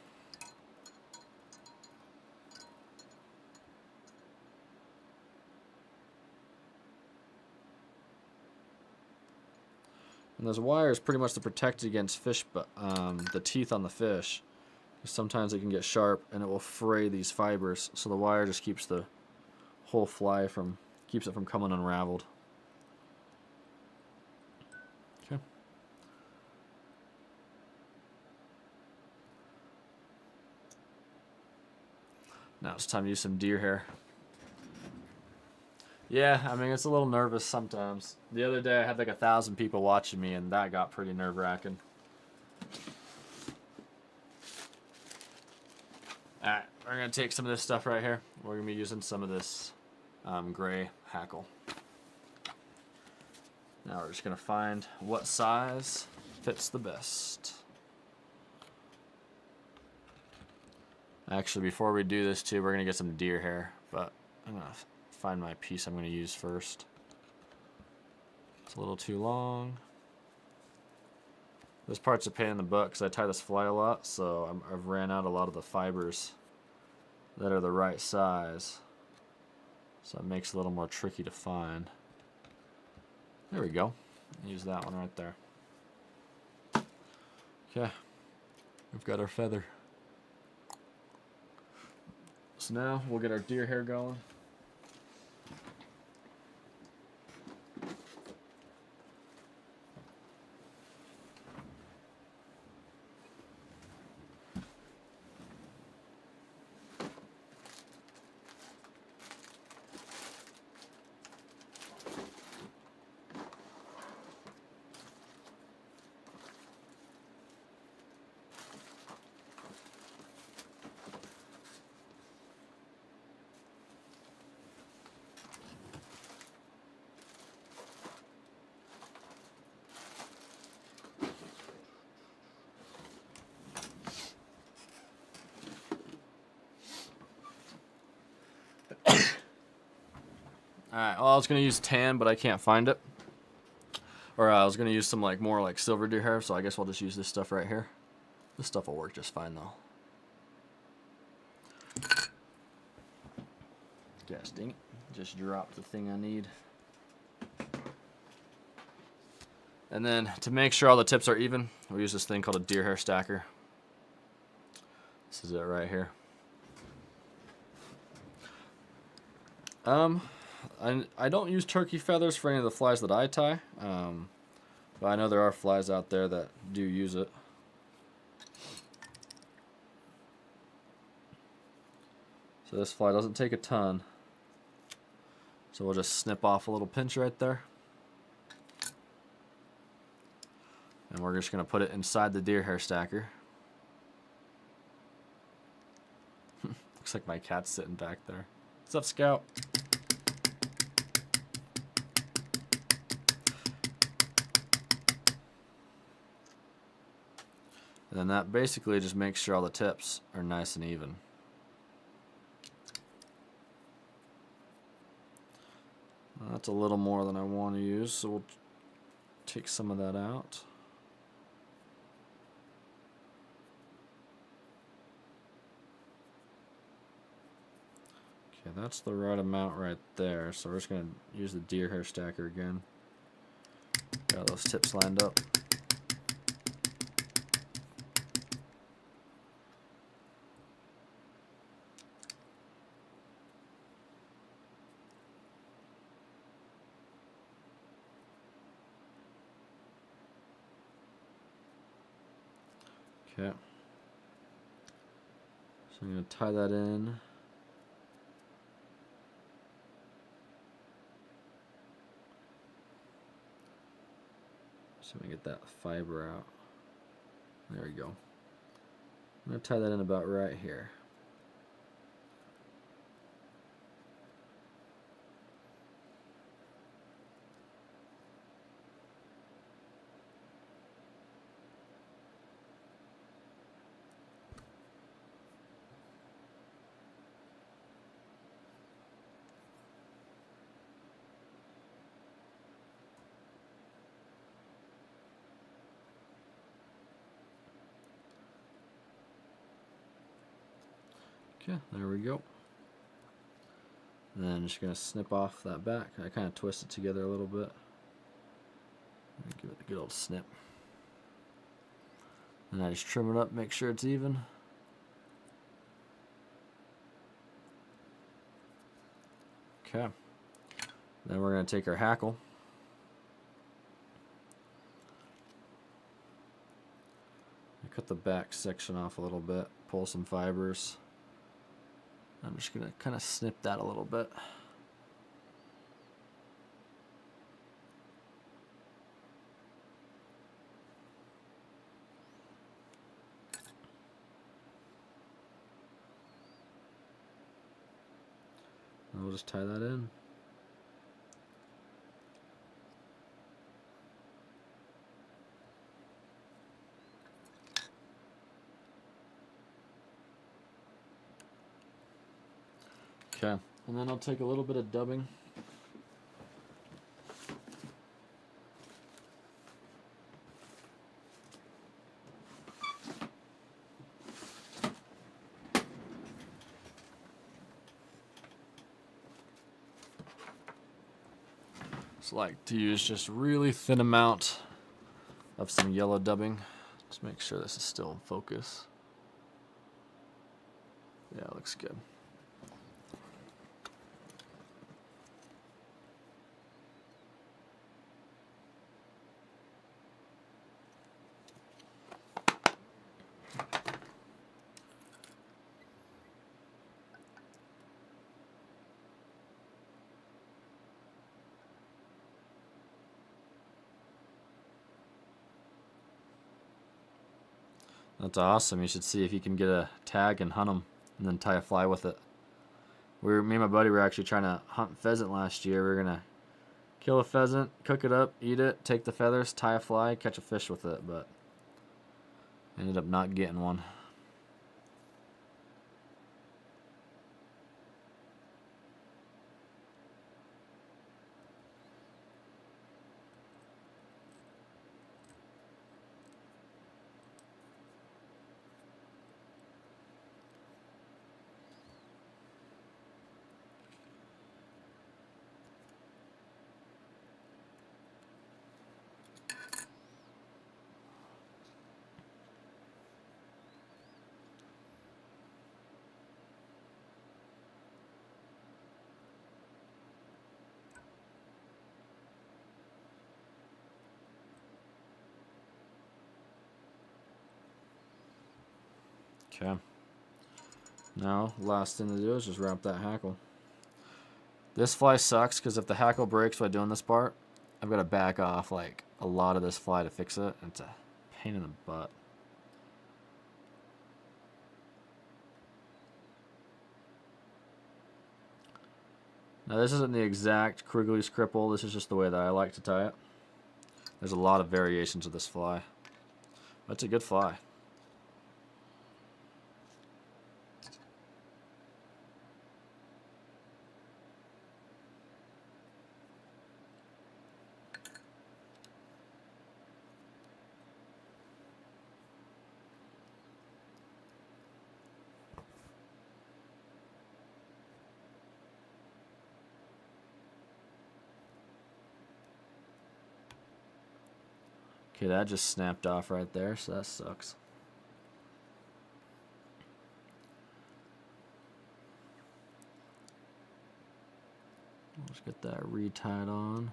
And this wire is pretty much to protect against fish, the teeth on the fish. Sometimes it can get sharp and it will fray these fibers. So the wire just keeps the whole fly keeps it from coming unraveled. Okay. Now it's time to use some deer hair. Yeah, I mean, it's a little nervous sometimes. The other day I had like 1,000 people watching me and that got pretty nerve-wracking. Alright, we're going to take some of this stuff right here. We're going to be using some of this gray hackle. Now we're just going to find what size fits the best. Actually, before we do this too, we're going to get some deer hair, but I'm going to find my piece I'm going to use first. It's a little too long. This part's a pain in the butt because I tie this fly a lot, so I've ran out a lot of the fibers that are the right size. So it makes it a little more tricky to find. There we go. Use that one right there. Okay, we've got our feather. So now we'll get our deer hair going. Alright, well I was going to use tan, but I can't find it. Or I was going to use some like more like silver deer hair, so I guess we'll just use this stuff right here. This stuff will work just fine though. Gosh dang it. Just dropped the thing I need. And then to make sure all the tips are even, we'll use this thing called a deer hair stacker. This is it right here. I don't use turkey feathers for any of the flies that I tie, but I know there are flies out there that do use it. So this fly doesn't take a ton, so we'll just snip off a little pinch right there. And we're just going to put it inside the deer hair stacker. Looks like my cat's sitting back there. What's up, Scout? And then that basically just makes sure all the tips are nice and even. That's a little more than I want to use, so we'll take some of that out. Okay, that's the right amount right there, so we're just going to use the deer hair stacker again. Got those tips lined up. Okay, so I'm going to tie that in. So we get that fiber out. There we go. I'm going to tie that in about right here. Okay, there we go. And then I'm just going to snip off that back. I kind of twist it together a little bit. Give it a good old snip. And I just trim it up, make sure it's even. Okay. Then we're going to take our hackle. Cut the back section off a little bit, pull some fibers. I'm just going to kind of snip that a little bit. And we'll just tie that in. Okay, and then I'll take a little bit of dubbing. Just like to use just really thin amount of some yellow dubbing. Just make sure this is still in focus. Yeah, it looks good. That's awesome. You should see if you can get a tag and hunt them and then tie a fly with it. Me and my buddy were actually trying to hunt pheasant last year. We were going to kill a pheasant, cook it up, eat it, take the feathers, tie a fly, catch a fish with it, but ended up not getting one. Okay. Now, last thing to do is just wrap that hackle. This fly sucks because if the hackle breaks by doing this part, I've got to back off like a lot of this fly to fix it. It's a pain in the butt. Now this isn't the exact Cripple cripple, this is just the way that I like to tie it. There's a lot of variations of this fly. But it's a good fly. Okay, that just snapped off right there, so that sucks. Let's get that retied on.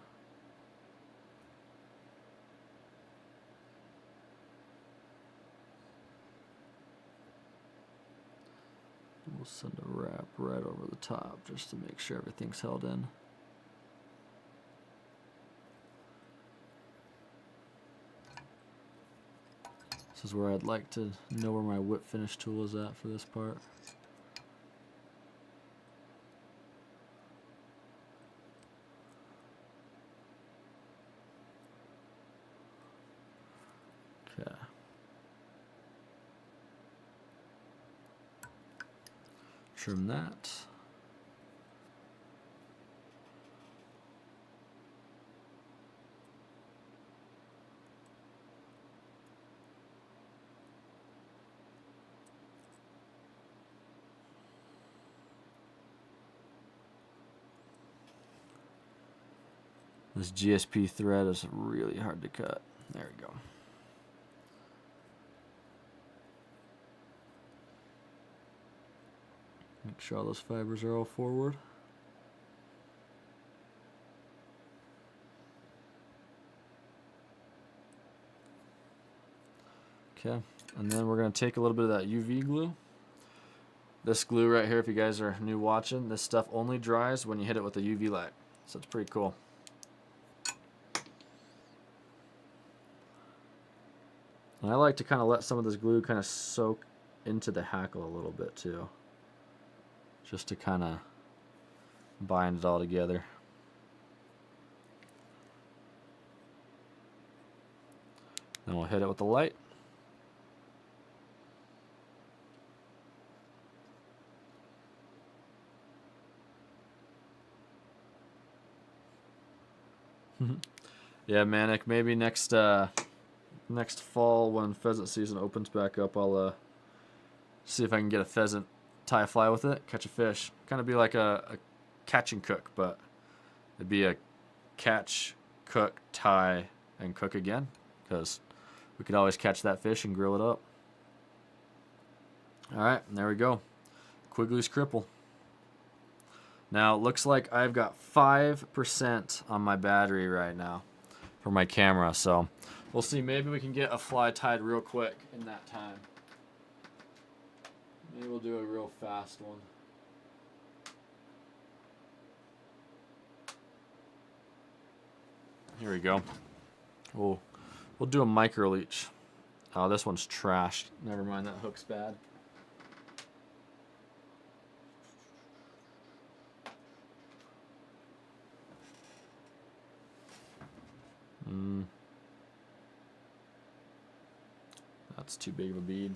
We'll send a wrap right over the top just to make sure everything's held in. This is where I'd like to know where my whip finish tool is at for this part. Okay. Trim that. This GSP thread is really hard to cut. There we go. Make sure all those fibers are all forward. Okay, and then we're going to take a little bit of that UV glue. This glue right here, if you guys are new watching, this stuff only dries when you hit it with a UV light. So it's pretty cool. And I like to kind of let some of this glue kind of soak into the hackle a little bit too. Just to kind of bind it all together. Then we'll hit it with the light. Yeah, Manic, maybe next fall when pheasant season opens back up, I'll see if I can get a pheasant, tie a fly with it, catch a fish. Kind of be like a catch and cook, but it'd be a catch, cook, tie, and cook again, because we could always catch that fish and grill it up. Alright, there we go. Quigley's cripple. Now, it looks like I've got 5% on my battery right now for my camera, so we'll see. Maybe we can get a fly tied real quick in that time. Maybe we'll do a real fast one. Here we go. We'll do a micro leech. Oh, this one's trashed. Never mind, that hook's bad. That's too big of a bead.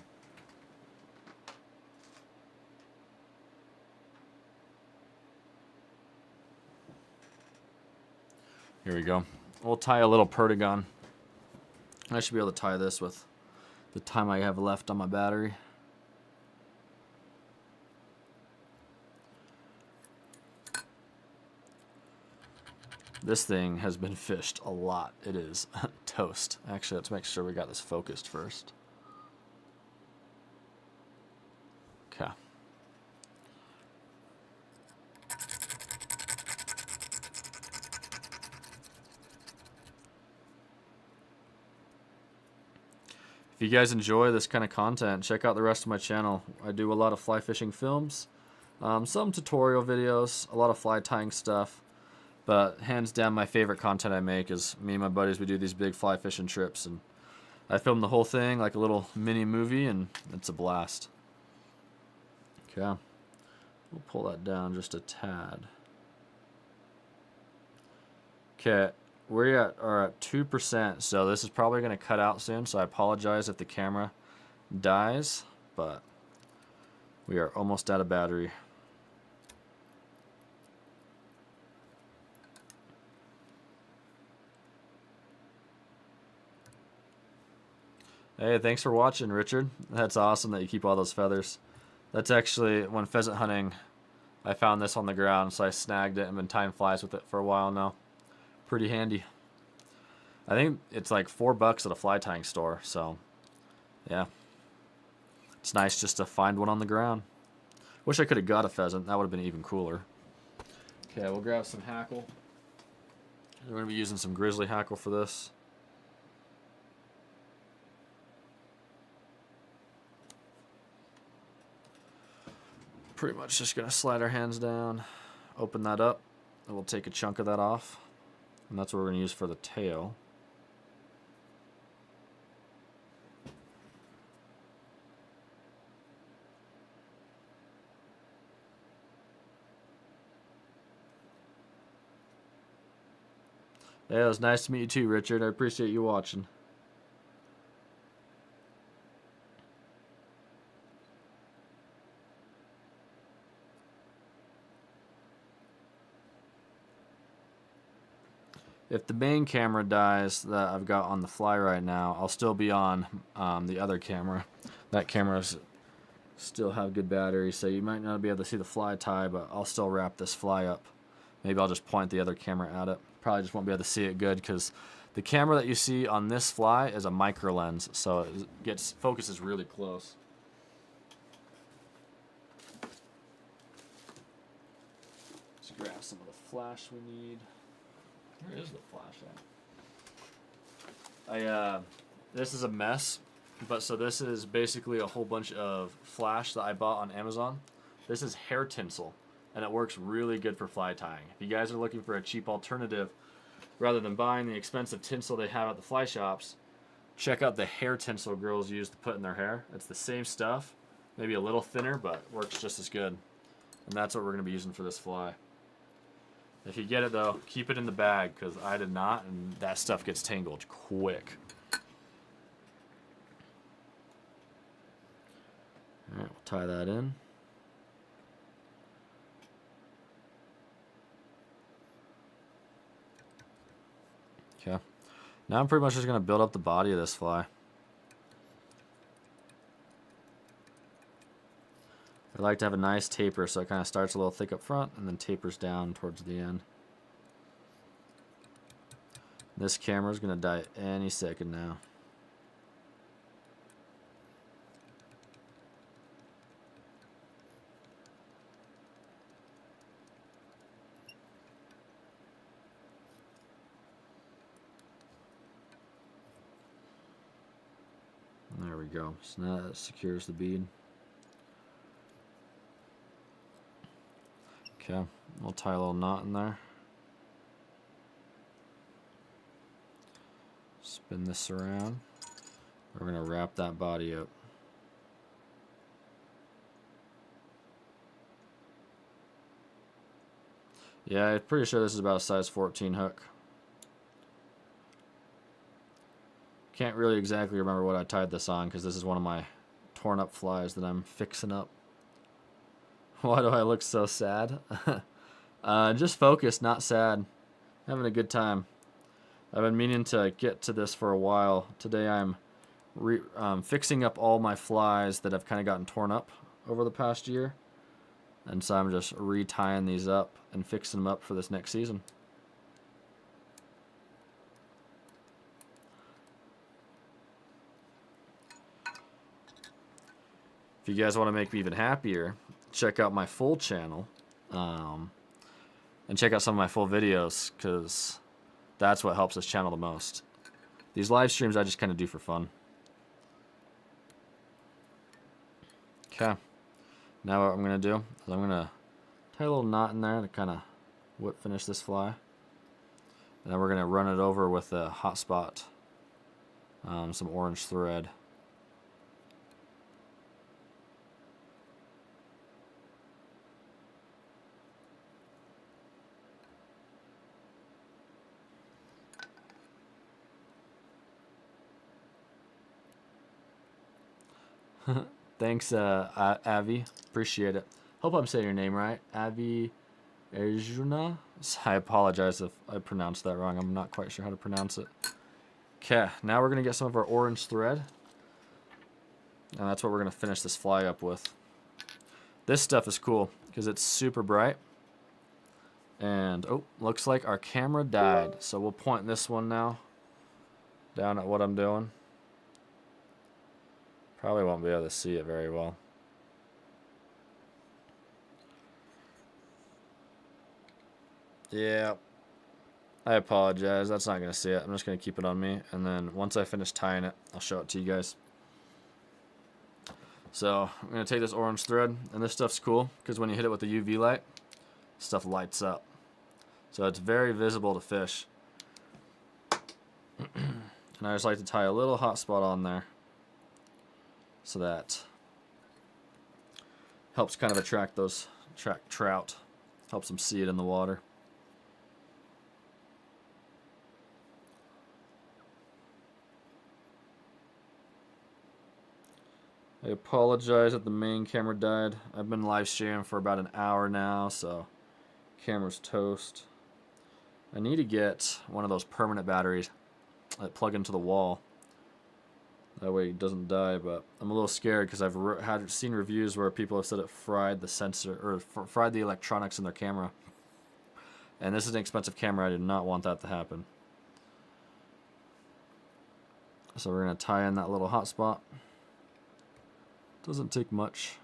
Here we go. We'll tie a little perigon. I should be able to tie this with the time I have left on my battery. This thing has been fished a lot. It is toast. Actually, let's make sure we got this focused first. Okay. If If you guys enjoy this kind of content, check out the rest of my channel. I do a lot of fly fishing films, some tutorial videos, a lot of fly tying stuff. But hands down, my favorite content I make is me and my buddies, we do these big fly fishing trips. And I film the whole thing like a little mini movie, and it's a blast. Okay. We'll pull that down just a tad. Okay. We are at 2%, so this is probably going to cut out soon, so I apologize if the camera dies, but we are almost out of battery. Hey, thanks for watching, Richard. That's awesome that you keep all those feathers. That's actually, when pheasant hunting, I found this on the ground, so I snagged it and been tying flies with it for a while now. Pretty handy. I think it's like $4 at a fly tying store, so yeah. It's nice just to find one on the ground. Wish I could have got a pheasant, that would have been even cooler. Okay, we'll grab some hackle. We're going to be using some grizzly hackle for this. Pretty much just going to slide our hands down, open that up, and we'll take a chunk of that off. And that's what we're going to use for the tail. Yeah, it was nice to meet you too, Richard. I appreciate you watching. If the main camera dies that I've got on the fly right now, I'll still be on the other camera. That camera's still have good battery, so you might not be able to see the fly tie, but I'll still wrap this fly up. Maybe I'll just point the other camera at it. Probably just won't be able to see it good because the camera that you see on this fly is a micro lens, so it focuses really close. Let's grab some of the flash we need. Where is the flash at? This is a mess, but so this is basically a whole bunch of flash that I bought on Amazon. This is hair tinsel, and it works really good for fly tying. If you guys are looking for a cheap alternative, rather than buying the expensive tinsel they have at the fly shops, check out the hair tinsel girls use to put in their hair. It's the same stuff, maybe a little thinner, but works just as good. And that's what we're going to be using for this fly. If you get it though, keep it in the bag because I did not, and that stuff gets tangled quick. Alright, we'll tie that in. Okay. Now I'm pretty much just going to build up the body of this fly. I like to have a nice taper so it kind of starts a little thick up front and then tapers down towards the end. This camera is going to die any second now. There we go. So now that secures the bead. Okay, we'll tie a little knot in there. Spin this around. We're going to wrap that body up. Yeah, I'm pretty sure this is about a size 14 hook. Can't really exactly remember what I tied this on because this is one of my torn up flies that I'm fixing up. Why do I look so sad? Just focused, not sad. Having a good time. I've been meaning to get to this for a while. Today I'm fixing up all my flies that have kind of gotten torn up over the past year. And so I'm just retying these up and fixing them up for this next season. If you guys want to make me even happier, check out my full channel and check out some of my full videos because that's what helps this channel the most. These live streams I just kind of do for fun. Okay. Now what I'm going to do is I'm going to tie a little knot in there to kind of whip finish this fly. And then we're going to run it over with a hot spot, some orange thread. Thanks, Avi. Appreciate it. Hope I'm saying your name right. Avi Ejuna? I apologize if I pronounced that wrong. I'm not quite sure how to pronounce it. Okay, now we're going to get some of our orange thread. And that's what we're going to finish this fly up with. This stuff is cool because it's super bright. And, oh, looks like our camera died. So we'll point this one now down at what I'm doing. Probably won't be able to see it very well. Yeah, I apologize. That's not going to see it. I'm just going to keep it on me. And then once I finish tying it, I'll show it to you guys. So I'm going to take this orange thread. And this stuff's cool because when you hit it with the UV light, stuff lights up. So it's very visible to fish. And I just like to tie a little hot spot on there, so that helps kind of attract trout, helps them see it in the water. I apologize that the main camera died. I've been live streaming for about an hour now, so camera's toast. I need to get one of those permanent batteries that plug into the wall. That way it doesn't die, but I'm a little scared because I've seen reviews where people have said it fried the sensor, or fried the electronics in their camera. And this is an expensive camera. I did not want that to happen. So we're going to tie in that little hot spot. Doesn't take much.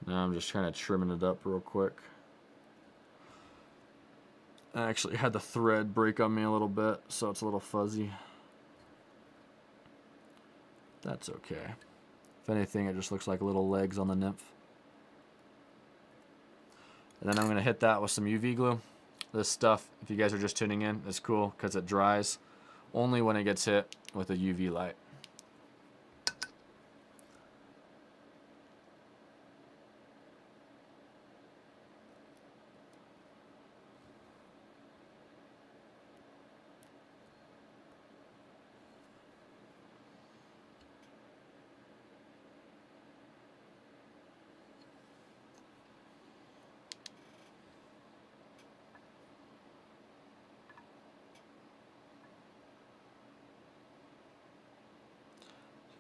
Now I'm just kind of trimming it up real quick. I actually had the thread break on me a little bit, so it's a little fuzzy. That's okay. If anything, it just looks like little legs on the nymph. And then I'm going to hit that with some UV glue. This stuff, if you guys are just tuning in, is cool because it dries only when it gets hit with a UV light.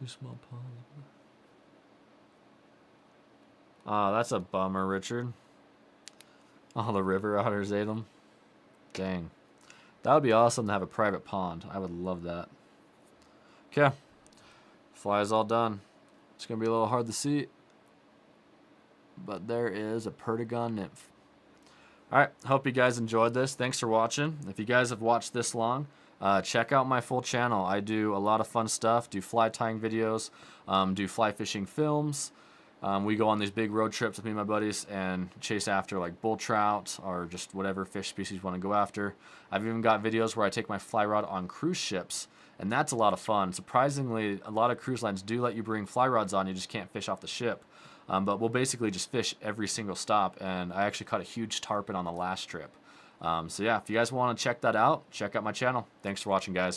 Too small pond. Oh, that's a bummer, Richard. All the river otters ate them. Dang. That would be awesome to have a private pond. I would love that. Okay. Fly's all done. It's going to be a little hard to see. But there is a perigon nymph. Alright, hope you guys enjoyed this. Thanks for watching. If you guys have watched this long, check out my full channel. I do a lot of fun stuff, do fly tying videos, do fly fishing films. We go on these big road trips with me and my buddies and chase after like bull trout or just whatever fish species you want to go after. I've even got videos where I take my fly rod on cruise ships, and that's a lot of fun. Surprisingly, a lot of cruise lines do let you bring fly rods on, you just can't fish off the ship. But we'll basically just fish every single stop, and I actually caught a huge tarpon on the last trip. So yeah, if you guys want to check that out, check out my channel. Thanks for watching, guys.